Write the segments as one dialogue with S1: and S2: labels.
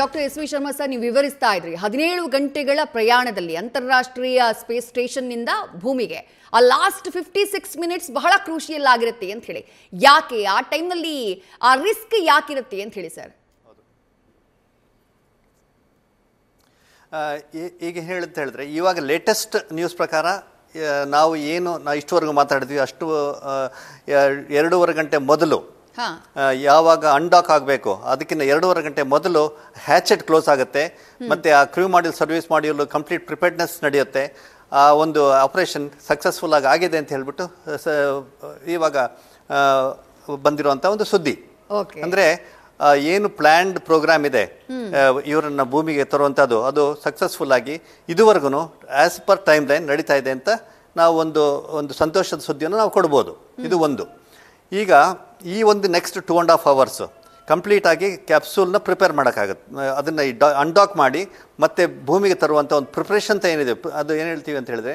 S1: Doctor S V Sharma sir, ನೀವು ವಿವರಿಸ್ತಾ ಇದ್ರಿ 17 ಗಂಟೆಗಳ ಪ್ರಯಾಣದಲ್ಲಿ ಅಂತಾರಾಷ್ಟ್ರೀಯ ಸ್ಪೇಸ್ ಸ್ಟೇಷನ್ ನಿಂದ ಭೂಮಿಗೆ ಆ ಲಾಸ್ಟ್ 56 ಮಿನಿಟ್ಸ್ ಬಹಳ ಕ್ರೂಷಿಯಲ್ ಆಗಿರುತ್ತೆ ಅಂತ ಹೇಳಿ. ಯಾಕೆ ಆ ಟೈಮ್ನಲ್ಲಿ ಆ ರಿಸ್ಕ್ ಯಾಕಿರುತ್ತೆ ಅಂತ ಹೇಳಿ ಸರ್?
S2: ಈಗ ಹೇಳಿದ್ರೆ ಇವಾಗ ಲೇಟೆಸ್ಟ್ ನ್ಯೂಸ್ ಪ್ರಕಾರ ನಾವು ಇಷ್ಟುವರೆಗೂ ಮಾತಾಡಿದ್ವಿ ಅಷ್ಟು 2.5 ಗಂಟೆ ಮೊದಲು ಯಾವಾಗ ಅನ್ಡಾಕ್ ಆಗಬೇಕು ಅದಕ್ಕಿಂತ 2.5 ಗಂಟೆ ಮೊದಲು ಹ್ಯಾಚೆಟ್ ಕ್ಲೋಸ್ ಆಗುತ್ತೆ, ಮತ್ತು ಆ crew module service module complete preparedness ನಡೆಯುತ್ತೆ. ಆ ಒಂದು ಆಪರೇಷನ್ ಸಕ್ಸಸ್ಫುಲ್ ಆಗಿದೆ ಅಂತ ಹೇಳ್ಬಿಟ್ಟು ಇವಾಗ ಬಂದಿರುವಂಥ ಒಂದು ಸುದ್ದಿ. ಅಂದರೆ ಏನು ಪ್ಲ್ಯಾನ್ಡ್ ಪ್ರೋಗ್ರಾಮ್ ಇದೆ ಇವರನ್ನ ಭೂಮಿಗೆ ತರುವಂಥದ್ದು, ಅದು ಸಕ್ಸಸ್ಫುಲ್ ಆಗಿ ಇದುವರೆಗೂ ಆ್ಯಸ್ ಪರ್ ಟೈಮ್ ಲೈನ್ ನಡೀತಾ ಇದೆ ಅಂತ ನಾವು ಒಂದು ಸಂತೋಷದ ಸುದ್ದಿಯನ್ನು ನಾವು ಕೊಡ್ಬೋದು. ಇದು ಒಂದು. ಈಗ ಈ ಒಂದು ನೆಕ್ಸ್ಟ್ 2.5 hours ಕಂಪ್ಲೀಟ್ ಆಗಿ ಕ್ಯಾಪ್ಸೂಲ್ನ ಪ್ರಿಪೇರ್ ಮಾಡೋಕ್ಕಾಗುತ್ತೆ. ಅದನ್ನು ಅನ್ಡಾಕ್ ಮಾಡಿ ಮತ್ತೆ ಭೂಮಿಗೆ ತರುವಂಥ ಒಂದು ಪ್ರಿಪ್ರೇಷನ್ ಅಂತ ಏನಿದೆ, ಅದು ಏನು ಹೇಳ್ತೀವಿ ಅಂತ ಹೇಳಿದ್ರೆ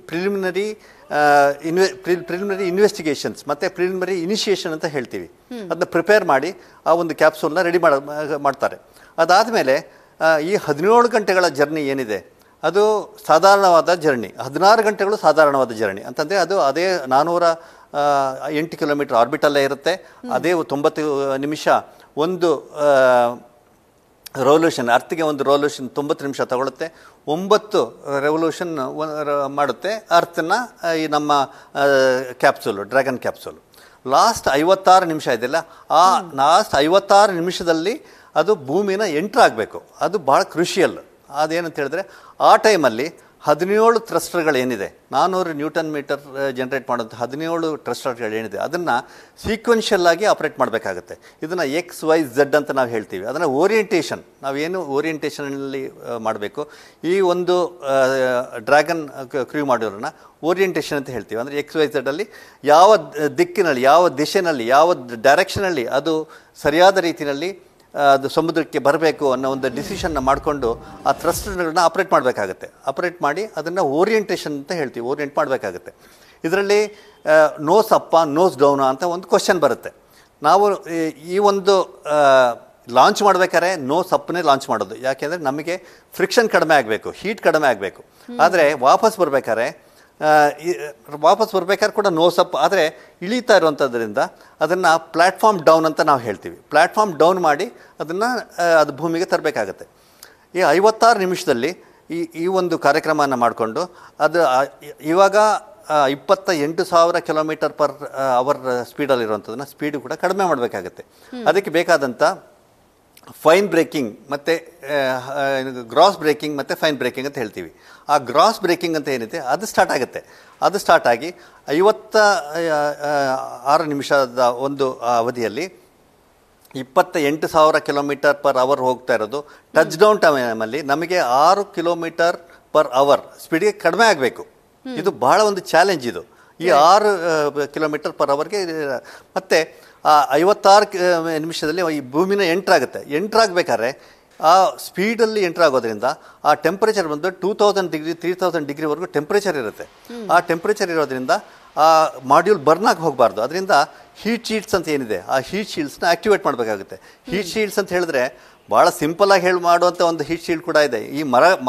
S2: ಪ್ರಿಲಿಮಿನರಿ ಇನ್ವೆಸ್ಟಿಗೇಷನ್ಸ್ ಮತ್ತು ಪ್ರಿಲಿಮಿನರಿ ಇನಿಷಿಯೇಷನ್ ಅಂತ ಹೇಳ್ತೀವಿ. ಅದನ್ನ ಪ್ರಿಪೇರ್ ಮಾಡಿ ಆ ಒಂದು ಕ್ಯಾಪ್ಸೂಲ್ನ ರೆಡಿ ಮಾಡ್ತಾರೆ. ಅದಾದಮೇಲೆ ಈ 17 ಗಂಟೆಗಳ ಜರ್ನಿ ಏನಿದೆ ಅದು ಸಾಧಾರಣವಾದ ಜರ್ನಿ, 16 ಗಂಟೆಗಳು ಸಾಧಾರಣವಾದ ಜರ್ನಿ ಅಂತಂದರೆ ಅದು ಅದೇ 408 ಕಿಲೋಮೀಟರ್ ಆರ್ಬಿಟಲ್ಲೇ ಇರುತ್ತೆ. ಅದೇ 90 ನಿಮಿಷ ಒಂದು ರೆವಲ್ಯೂಷನ್, ಅರ್ತ್ಗೆ ಒಂದು ರೆವಲ್ಯೂಷನ್ 90 ನಿಮಿಷ ತಗೊಳುತ್ತೆ. 9 ರೆವಲ್ಯೂಷನ್ ಮಾಡುತ್ತೆ ಅರ್ಥನ ಈ ನಮ್ಮ ಕ್ಯಾಪ್ಸೂಲು, ಡ್ರ್ಯಾಗನ್ ಕ್ಯಾಪ್ಸೂಲು. ಲಾಸ್ಟ್ 56 ನಿಮಿಷ ಇದೆಯಲ್ಲ, ಆ ಲಾಸ್ಟ್ 56 ನಿಮಿಷದಲ್ಲಿ ಅದು ಭೂಮಿನ ಎಂಟ್ರ್ ಆಗಬೇಕು. ಅದು ಭಾಳ ಕ್ರೂಷಿಯಲ್. ಅದೇನಂತ ಹೇಳಿದ್ರೆ ಆ ಟೈಮಲ್ಲಿ 17 ಥ್ರಸ್ಟರ್ಗಳೇನಿದೆ, 400 ನ್ಯೂಟನ್ ಮೀಟರ್ ಜನ್ರೇಟ್ ಮಾಡೋಂಥ 17 ಥ್ರಸ್ಟರ್ಗಳೇನಿದೆ ಅದನ್ನು ಸೀಕ್ವೆನ್ಷಿಯಲ್ ಆಗಿ ಆಪ್ರೇಟ್ ಮಾಡಬೇಕಾಗುತ್ತೆ. ಇದನ್ನು XYZ ಅಂತ ನಾವು ಹೇಳ್ತೀವಿ. ಅದನ್ನು ಓರಿಯೆಂಟೇಷನ್, ನಾವೇನು ಓರಿಯೆಂಟೇಷನಲ್ಲಿ ಮಾಡಬೇಕು, ಈ ಒಂದು ಡ್ರ್ಯಾಗನ್ ಕ್ರೂ ಮಾಡ್ಯೂಲನ್ನು ಓರಿಯೆಂಟೇಷನ್ ಅಂತ ಹೇಳ್ತೀವಿ. ಅಂದರೆ XYZ ಯಾವ ದಿಕ್ಕಿನಲ್ಲಿ, ಯಾವ ದಿಶೆಯಲ್ಲಿ, ಯಾವ ಡೈರೆಕ್ಷನಲ್ಲಿ ಅದು ಸರಿಯಾದ ರೀತಿಯಲ್ಲಿ ಅದು ಸಮುದ್ರಕ್ಕೆ ಬರಬೇಕು ಅನ್ನೋ ಒಂದು ಡಿಸಿಷನ್ನ ಮಾಡಿಕೊಂಡು ಆ ಥ್ರಸ್ಟರ್ಗಳನ್ನ ಆಪ್ರೇಟ್ ಮಾಡಬೇಕಾಗತ್ತೆ. ಆಪ್ರೇಟ್ ಮಾಡಿ ಅದನ್ನು ಓರಿಯೆಂಟೇಷನ್ ಅಂತ ಹೇಳ್ತೀವಿ, ಓರಿಯೆಂಟ್ ಮಾಡಬೇಕಾಗತ್ತೆ. ಇದರಲ್ಲಿ ನೋಸ್ ಅಪ್ಪ ನೋಸ್ ಡೌನಾ ಅಂತ ಒಂದು ಕ್ವಶನ್ ಬರುತ್ತೆ. ನಾವು ಈ ಒಂದು ಲಾಂಚ್ ಮಾಡಬೇಕಾದ್ರೆ ನೋಸ್ ಅಪ್ಪನೇ ಲಾಂಚ್ ಮಾಡೋದು. ಯಾಕೆಂದರೆ ನಮಗೆ ಫ್ರಿಕ್ಷನ್ ಕಡಿಮೆ ಆಗಬೇಕು, ಹೀಟ್ ಕಡಿಮೆ ಆಗಬೇಕು. ಆದರೆ ವಾಪಸ್ ಬರಬೇಕಾದ್ರೆ ಕೂಡ ನೋಸಪ್, ಆದರೆ ಇಳೀತಾ ಇರುವಂಥದ್ರಿಂದ ಅದನ್ನು ಪ್ಲ್ಯಾಟ್ಫಾರ್ಮ್ ಡೌನ್ ಅಂತ ನಾವು ಹೇಳ್ತೀವಿ. ಪ್ಲ್ಯಾಟ್ಫಾರ್ಮ್ ಡೌನ್ ಮಾಡಿ ಅದನ್ನು ಅದು ಭೂಮಿಗೆ ತರಬೇಕಾಗತ್ತೆ. ಈ 56 ನಿಮಿಷದಲ್ಲಿ ಈ ಒಂದು ಕಾರ್ಯಕ್ರಮವನ್ನು ಮಾಡಿಕೊಂಡು ಅದು ಇವಾಗ 28,000 ಕಿಲೋಮೀಟರ್ ಪರ್ ಅವರ್ ಸ್ಪೀಡಲ್ಲಿರುವಂಥದ್ದನ್ನು ಸ್ಪೀಡು ಕೂಡ ಕಡಿಮೆ ಮಾಡಬೇಕಾಗತ್ತೆ. ಅದಕ್ಕೆ ಬೇಕಾದಂಥ ಫೈನ್ ಬ್ರೇಕಿಂಗ್ ಮತ್ತು ಗ್ರಾಸ್ ಬ್ರೇಕಿಂಗ್ ಮತ್ತು ಫೈನ್ ಬ್ರೇಕಿಂಗ್ ಅಂತ ಹೇಳ್ತೀವಿ. ಆ ಗ್ರಾಸ್ ಬ್ರೇಕಿಂಗ್ ಅಂತ ಏನಿದೆ ಅದು ಸ್ಟಾರ್ಟ್ ಆಗುತ್ತೆ. ಅದು ಸ್ಟಾರ್ಟ್ ಆಗಿ 56 ನಿಮಿಷದ ಒಂದು ಅವಧಿಯಲ್ಲಿ 28,000 ಕಿಲೋಮೀಟರ್ ಪರ್ ಅವರ್ ಹೋಗ್ತಾ ಇರೋದು. ಟಚ್ ಡೌನ್ ಟೈಮಲ್ಲಿ ನಮಗೆ 6 ಕಿಲೋಮೀಟರ್ ಪರ್ ಅವರ್ ಸ್ಪೀಡ್ಗೆ ಕಡಿಮೆ ಆಗಬೇಕು. ಇದು ಬಹಳ ಒಂದು ಚಾಲೆಂಜ್. ಇದು ಈ 6 ಕಿಲೋಮೀಟರ್ ಪರ್ ಅವರ್ಗೆ ಮತ್ತು 56 ನಿಮಿಷದಲ್ಲಿ ಈ ಭೂಮಿನ ಎಂಟ್ರಾಗುತ್ತೆ. ಎಂಟ್ರಾಗಬೇಕಾದ್ರೆ ಆ ಸ್ಪೀಡಲ್ಲಿ ಎಂಟ್ರಾಗೋದ್ರಿಂದ ಆ ಟೆಂಪರೇಚರ್ ಬಂದು 2000 ಡಿಗ್ರಿ 3000 ಡಿಗ್ರಿವರೆಗೂ ಟೆಂಪರೇಚರ್ ಇರುತ್ತೆ. ಆ ಟೆಂಪರೇಚರ್ ಇರೋದ್ರಿಂದ ಆ ಮಾಡ್ಯೂಲ್ ಬರ್ನಾಗಿ ಹೋಗಬಾರ್ದು. ಅದರಿಂದ ಹೀಟ್ ಶೀಲ್ಡ್ಸ್ ಅಂತ ಏನಿದೆ ಆ ಹೀಟ್ ಶೀಲ್ಡ್ಸ್ನ ಆ್ಯಕ್ಟಿವೇಟ್ ಮಾಡಬೇಕಾಗುತ್ತೆ. ಹೀಟ್ ಶೀಲ್ಡ್ಸ್ ಅಂತ ಹೇಳಿದ್ರೆ ಭಾಳ ಸಿಂಪಲಾಗಿ ಮಾಡುವಂಥ ಒಂದು ಹೀಟ್ ಶೀಲ್ಡ್ ಕೂಡ ಇದೆ. ಈ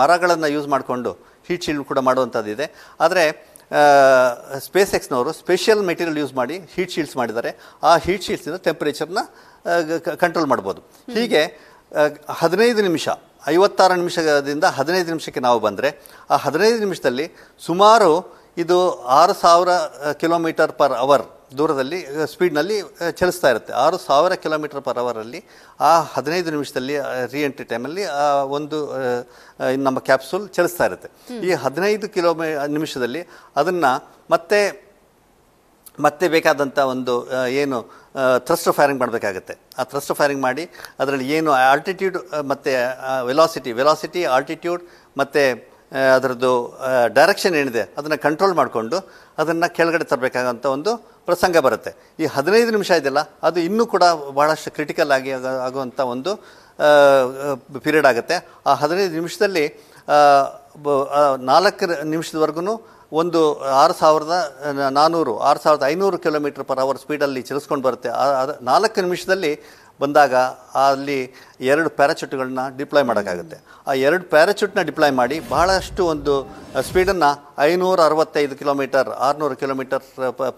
S2: ಮರಗಳನ್ನು ಯೂಸ್ ಮಾಡಿಕೊಂಡು ಹೀಟ್ ಶೀಲ್ಡ್ ಕೂಡ ಮಾಡುವಂಥದ್ದು ಇದೆ. ಆದರೆ ಸ್ಪೇಸ್ ಎಕ್ಸ್ನವರು ಸ್ಪೆಷಲ್ ಮೆಟೀರಿಯಲ್ ಯೂಸ್ ಮಾಡಿ ಹೀಟ್ ಶೀಲ್ಡ್ಸ್ ಮಾಡಿದ್ದಾರೆ. ಆ ಹೀಟ್ ಶೀಲ್ಡ್ಸಿಂದ ಟೆಂಪರೇಚರ್ನ ಕಂಟ್ರೋಲ್ ಮಾಡ್ಬೋದು. ಹೀಗೆ 15 ನಿಮಿಷ, 56 ನಿಮಿಷದಿಂದ 15 ನಿಮಿಷಕ್ಕೆ ನಾವು ಬಂದರೆ ಆ 15 ನಿಮಿಷದಲ್ಲಿ ಸುಮಾರು ಇದು 6,000 ಕಿಲೋಮೀಟರ್ ಪರ್ ಅವರ್ ದೂರದಲ್ಲಿ ಸ್ಪೀಡ್ನಲ್ಲಿ ಚಲಿಸ್ತಾ ಇರುತ್ತೆ. 6,000 ಕಿಲೋಮೀಟರ್ ಪರ್ ಅವರಲ್ಲಿ ಆ 15 ನಿಮಿಷದಲ್ಲಿ ರೀಎಂಟ್ರಿ ಟೈಮಲ್ಲಿ ಆ ಒಂದು ನಮ್ಮ ಕ್ಯಾಪ್ಸೂಲ್ ಚಲಿಸ್ತಾ ಇರುತ್ತೆ. ಈ 15 ನಿಮಿಷದಲ್ಲಿ ಅದನ್ನು ಮತ್ತೆ ಬೇಕಾದಂಥ ಒಂದು ಏನು ಥ್ರಸ್ಟರ್ ಫೈರಿಂಗ್ ಮಾಡಬೇಕಾಗತ್ತೆ. ಆ ಥ್ರಸ್ಟರ್ ಫೈರಿಂಗ್ ಮಾಡಿ ಅದರಲ್ಲಿ ಏನು ಆಲ್ಟಿಟ್ಯೂಡ್ ಮತ್ತು ವೆಲಾಸಿಟಿ ಆಲ್ಟಿಟ್ಯೂಡ್ ಮತ್ತು ಅದರದ್ದು ಡೈರೆಕ್ಷನ್ ಏನಿದೆ ಅದನ್ನು ಕಂಟ್ರೋಲ್ ಮಾಡಿಕೊಂಡು ಅದನ್ನು ಕೆಳಗಡೆ ತರಬೇಕಾದಂಥ ಒಂದು ಪ್ರಸಂಗ ಬರುತ್ತೆ. ಈ 15 ನಿಮಿಷ ಇದೆಯಲ್ಲ ಅದು ಇನ್ನೂ ಕೂಡ ಭಾಳಷ್ಟು ಕ್ರಿಟಿಕಲ್ ಆಗುವಂಥ ಒಂದು ಪೀರಿಯಡ್ ಆಗುತ್ತೆ. ಆ 15 ನಿಮಿಷದಲ್ಲಿ 4 ನಿಮಿಷದವರೆಗೂ ಒಂದು 6,400 6,500 ಕಿಲೋಮೀಟರ್ ಪರ್ ಅವರ್ ಸ್ಪೀಡಲ್ಲಿ ಚಲಿಸ್ಕೊಂಡು ಬರುತ್ತೆ. 4 ನಿಮಿಷದಲ್ಲಿ ಬಂದಾಗ ಅಲ್ಲಿ 2 ಪ್ಯಾರಾಚೂಟ್ಗಳನ್ನ ಡಿಪ್ಲಾಯ್ ಮಾಡೋಕ್ಕಾಗುತ್ತೆ. ಆ 2 ಪ್ಯಾರಾಚೂಟ್ನ ಡಿಪ್ಲಾಯ್ ಮಾಡಿ ಬಹಳಷ್ಟು ಒಂದು ಸ್ಪೀಡನ್ನು 565 ಕಿಲೋಮೀಟರ್ 600 ಕಿಲೋಮೀಟರ್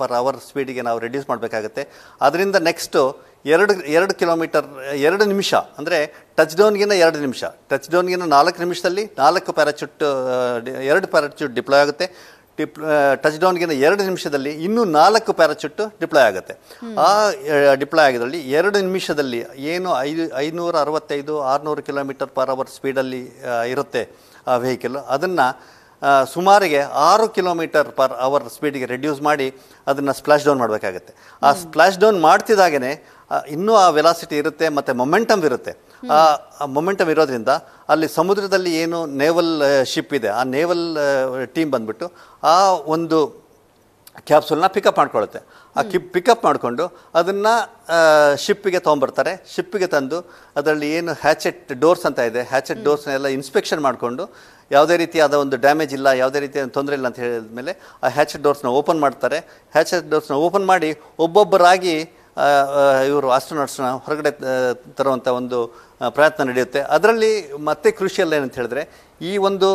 S2: ಪರ್ ಅವರ್ ಸ್ಪೀಡಿಗೆ ನಾವು ರೆಡ್ಯೂಸ್ ಮಾಡಬೇಕಾಗುತ್ತೆ. ಅದರಿಂದ ನೆಕ್ಸ್ಟು 2 ಕಿಲೋಮೀಟರ್ 2 ನಿಮಿಷ ಅಂದರೆ ಟಚ್ ಡೌನ್ಗಿಂತ 2 ನಿಮಿಷ, ಟಚ್ ಡೌನ್ಗಿಂತ 4 ನಿಮಿಷದಲ್ಲಿ 2 ಪ್ಯಾರಾಚೂಟ್ ಡಿಪ್ಲಾಯ್ ಆಗುತ್ತೆ. ಟಚ್ ಡೌನ್ಗಿಂತ 2 ನಿಮಿಷದಲ್ಲಿ ಇನ್ನೂ 4 ಪ್ಯಾರಾಚೂಟ್ ಡಿಪ್ಲಾಯ್ ಆಗುತ್ತೆ. ಆ ಡಿಪ್ಲಾಯ್ ಆಗಿದ್ರಲ್ಲಿ 2 ನಿಮಿಷದಲ್ಲಿ ಏನು 565 600 ಕಿಲೋಮೀಟರ್ ಪರ್ ಅವರ್ ಸ್ಪೀಡಲ್ಲಿ ಇರುತ್ತೆ ಆ ವೆಹಿಕಲ್, ಅದನ್ನು ಸುಮಾರಿಗೆ 6 ಕಿಲೋಮೀಟರ್ ಪರ್ ಅವರ್ ಸ್ಪೀಡಿಗೆ ರೆಡ್ಯೂಸ್ ಮಾಡಿ ಅದನ್ನು ಸ್ಪ್ಲಾಶ್ ಡೌನ್ ಮಾಡಬೇಕಾಗತ್ತೆ. ಆ ಸ್ಪ್ಲಾಶ್ ಡೌನ್ ಮಾಡ್ತಿದ್ದಾಗೇ ಇನ್ನೂ ಆ ವೆಲಾಸಿಟಿ ಇರುತ್ತೆ ಮತ್ತು ಮೊಮೆಂಟಮ್ ಇರುತ್ತೆ. ಆ ಮೊಮೆಂಟಮ್ ಇರೋದ್ರಿಂದ ಅಲ್ಲಿ ಸಮುದ್ರದಲ್ಲಿ ಏನು ನೇವಲ್ ಶಿಪ್ ಇದೆ, ಆ ನೇವಲ್ ಟೀಮ್ ಬಂದ್ಬಿಟ್ಟು ಆ ಒಂದು ಕ್ಯಾಪ್ಸೂಲ್ನ ಪಿಕಪ್ ಮಾಡ್ಕೊಳ್ಳುತ್ತೆ. ಆ ಪಿಕಪ್ ಮಾಡಿಕೊಂಡು ಅದನ್ನು ಶಿಪ್ಪಿಗೆ ತೊಗೊಂಬರ್ತಾರೆ. ಶಿಪ್ಪಿಗೆ ತಂದು ಅದರಲ್ಲಿ ಏನು ಹ್ಯಾಚೆಟ್ ಡೋರ್ಸ್ ಅಂತ ಇದೆ, ಹ್ಯಾಚೆಟ್ ಡೋರ್ಸ್ನೆಲ್ಲ ಇನ್ಸ್ಪೆಕ್ಷನ್ ಮಾಡಿಕೊಂಡು ಯಾವುದೇ ರೀತಿಯಾದ ಒಂದು ಡ್ಯಾಮೇಜ್ ಇಲ್ಲ, ಯಾವುದೇ ರೀತಿಯ ತೊಂದರೆ ಇಲ್ಲ ಅಂತ ಹೇಳಿದ ಮೇಲೆ ಆ ಹ್ಯಾಚೆಟ್ ಡೋರ್ಸ್ನ ಓಪನ್ ಮಾಡ್ತಾರೆ. ಹ್ಯಾಚೆಟ್ ಡೋರ್ಸ್ನ ಓಪನ್ ಮಾಡಿ ಒಬ್ಬೊಬ್ಬರಾಗಿ ಇವರು ಆಸ್ಟ್ರೋನಾಟ್ಸ್ನ ಹೊರಗಡೆ ತರುವಂಥ ಒಂದು ಪ್ರಯತ್ನ ನಡೆಯುತ್ತೆ. ಅದರಲ್ಲಿ ಮತ್ತೆ ಕ್ರೂಷಿಯಲ್ ಏನಂತ ಹೇಳಿದ್ರೆ, ಈ ಒಂದು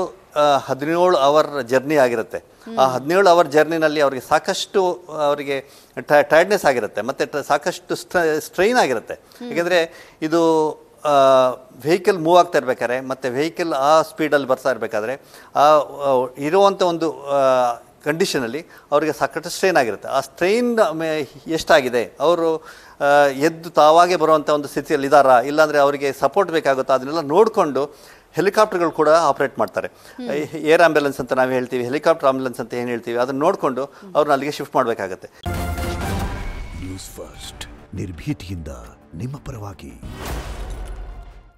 S2: 17 ಅವರ್ ಜರ್ನಿ ಆಗಿರುತ್ತೆ. ಆ 17 ಅವರ್ ಜರ್ನಿನಲ್ಲಿ ಅವರಿಗೆ ಸಾಕಷ್ಟು ಅವರಿಗೆ ಟೈರ್ಡ್ನೆಸ್ ಆಗಿರುತ್ತೆ ಮತ್ತು ಸಾಕಷ್ಟು ಸ್ಟ್ರೈನ್ ಆಗಿರುತ್ತೆ. ಯಾಕೆಂದರೆ ಇದು ವೆಹಿಕಲ್ ಮೂವ್ ಆಗ್ತಾ ಇರ್ಬೇಕಾದ್ರೆ ಮತ್ತು ವೆಹಿಕಲ್ ಆ ಸ್ಪೀಡಲ್ಲಿ ಬರ್ತಾ ಇರಬೇಕಾದ್ರೆ ಆ ಇರುವಂಥ ಒಂದು ಕಂಡೀಷನಲ್ಲಿ ಅವರಿಗೆ ಸಾಕಷ್ಟು ಸ್ಟ್ರೈನ್ ಆಗಿರುತ್ತೆ. ಆ ಸ್ಟ್ರೈನ್ ಎಷ್ಟಾಗಿದೆ, ಅವರು ಎದ್ದು ತಾವಾಗೇ ಬರುವಂಥ ಒಂದು ಸ್ಥಿತಿಯಲ್ಲಿ ಇದ್ದಾರಾ, ಇಲ್ಲಾಂದರೆ ಅವರಿಗೆ ಸಪೋರ್ಟ್ ಬೇಕಾಗುತ್ತಾ, ಅದನ್ನೆಲ್ಲ ನೋಡಿಕೊಂಡು ಹೆಲಿಕಾಪ್ಟರ್ಗಳು ಕೂಡ ಆಪ್ರೇಟ್ ಮಾಡ್ತಾರೆ. ಏರ್ ಆಂಬ್ಯುಲೆನ್ಸ್ ಅಂತ ನಾವು ಹೇಳ್ತೀವಿ, ಹೆಲಿಕಾಪ್ಟರ್ ಆಂಬ್ಯುಲೆನ್ಸ್ ಅಂತ ಏನು ಹೇಳ್ತೀವಿ, ಅದನ್ನು ನೋಡಿಕೊಂಡು ಅವ್ರನ್ನ ಅಲ್ಲಿಗೆ ಶಿಫ್ಟ್ ಮಾಡಬೇಕಾಗತ್ತೆ.
S3: ನ್ಯೂಸ್ ಫಸ್ಟ್ ನಿರ್ಭೀತಿಯಿಂದ ನಿಮ್ಮ ಪರವಾಗಿ.